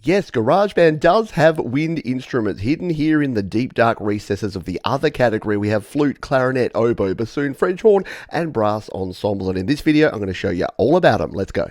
Yes, GarageBand does have wind instruments hidden here in the deep dark recesses of the other category. We have flute, clarinet, oboe, bassoon, French horn, and brass ensemble. And in this video, I'm going to show you all about them. Let's go.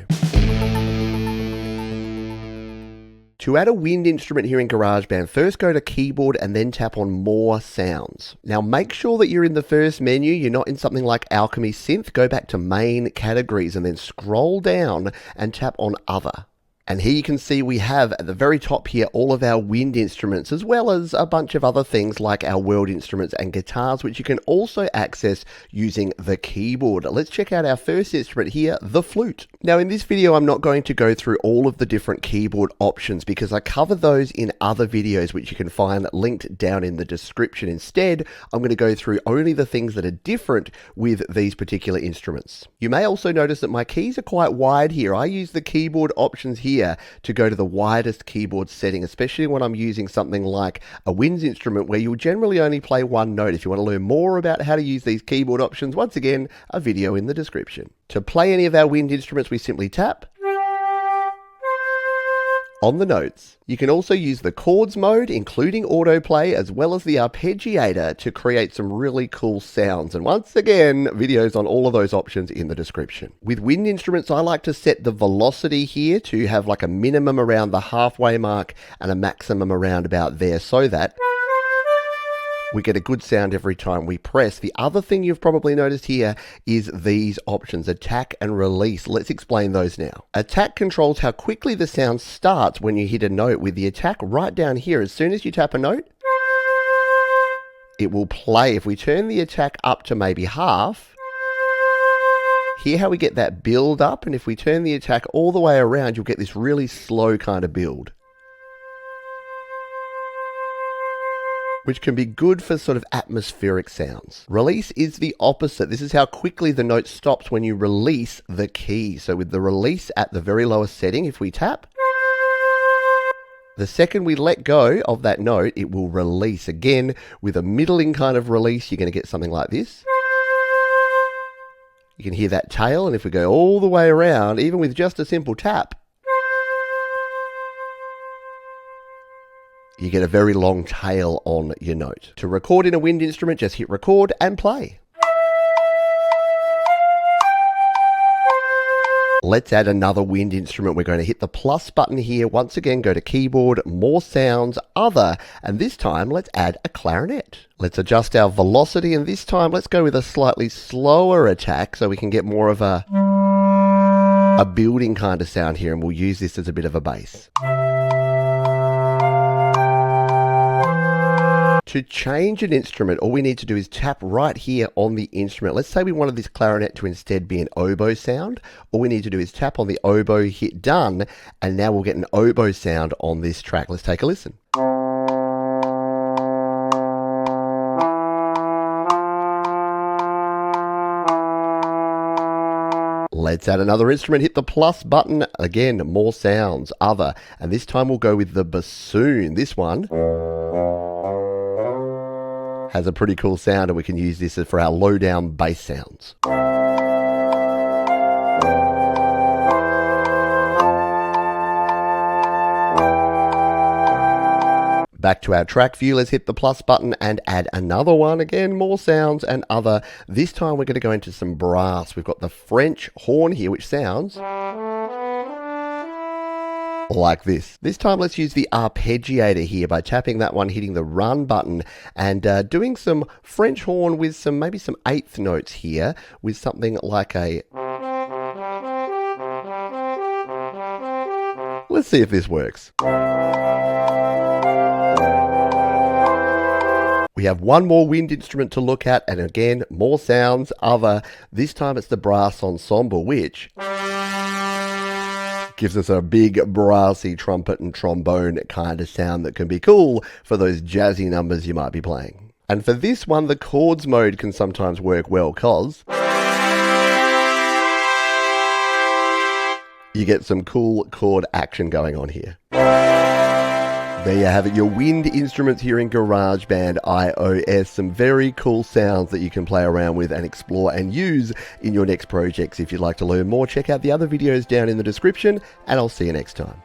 To add a wind instrument here in GarageBand, first go to keyboard and then tap on more sounds. Now make sure that you're in the first menu, you're not in something like Alchemy Synth. Go back to main categories and then scroll down and tap on other. And here you can see we have at the very top here all of our wind instruments, as well as a bunch of other things like our world instruments and guitars, which you can also access using the keyboard. Let's check out our first instrument here, the flute. Now in this video, I'm not going to go through all of the different keyboard options because I cover those in other videos, which you can find linked down in the description. Instead, I'm going to go through only the things that are different with these particular instruments. You may also notice that my keys are quite wide here. I use the keyboard options here to go to the widest keyboard setting, especially when I'm using something like a winds instrument where you'll generally only play one note. If you want to learn more about how to use these keyboard options, once again, a video in the description. To play any of our wind instruments, we simply tap on the notes. You can also use the chords mode, including autoplay, as well as the arpeggiator to create some really cool sounds. And once again, videos on all of those options in the description. With wind instruments, I like to set the velocity here to have like a minimum around the halfway mark and a maximum around about there so that we get a good sound every time we press. The other thing you've probably noticed here is these options, attack and release. Let's explain those now. Attack controls how quickly the sound starts when you hit a note. With the attack right down here, as soon as you tap a note, it will play. If we turn the attack up to maybe half, hear how we get that build up, and if we turn the attack all the way around, you'll get this really slow kind of build, which can be good for sort of atmospheric sounds. Release is the opposite. This is how quickly the note stops when you release the key. So with the release at the very lowest setting, if we tap, the second we let go of that note, it will release. Again, with a middling kind of release, you're going to get something like this. You can hear that tail, and if we go all the way around, even with just a simple tap, you get a very long tail on your note. To record in a wind instrument, just hit record and play. Let's add another wind instrument. We're going to hit the plus button here. Once again, go to keyboard, more sounds, other, and this time let's add a clarinet. Let's adjust our velocity, and this time let's go with a slightly slower attack so we can get more of a building kind of sound here, and we'll use this as a bit of a bass. To change an instrument, all we need to do is tap right here on the instrument. Let's say we wanted this clarinet to instead be an oboe sound. All we need to do is tap on the oboe, hit done, and now we'll get an oboe sound on this track. Let's take a listen. Let's add another instrument, hit the plus button. Again, more sounds, other, and this time we'll go with the bassoon. This one has a pretty cool sound, and we can use this for our low down bass sounds. Back to our track view, let's hit the plus button and add another one. Again, more sounds and other. This time we're going to go into some brass. We've got the French horn here, which sounds like this. This time let's use the arpeggiator here by tapping that one, hitting the run button, and doing some French horn with maybe some eighth notes here with something like a... Let's see if this works. We have one more wind instrument to look at, and again, more sounds, other. This time it's the brass ensemble, which gives us a big brassy trumpet and trombone kind of sound that can be cool for those jazzy numbers you might be playing. And for this one, the chords mode can sometimes work well because you get some cool chord action going on here. There you have it, your wind instruments here in GarageBand iOS. Some very cool sounds that you can play around with and explore and use in your next projects. If you'd like to learn more, check out the other videos down in the description, and I'll see you next time.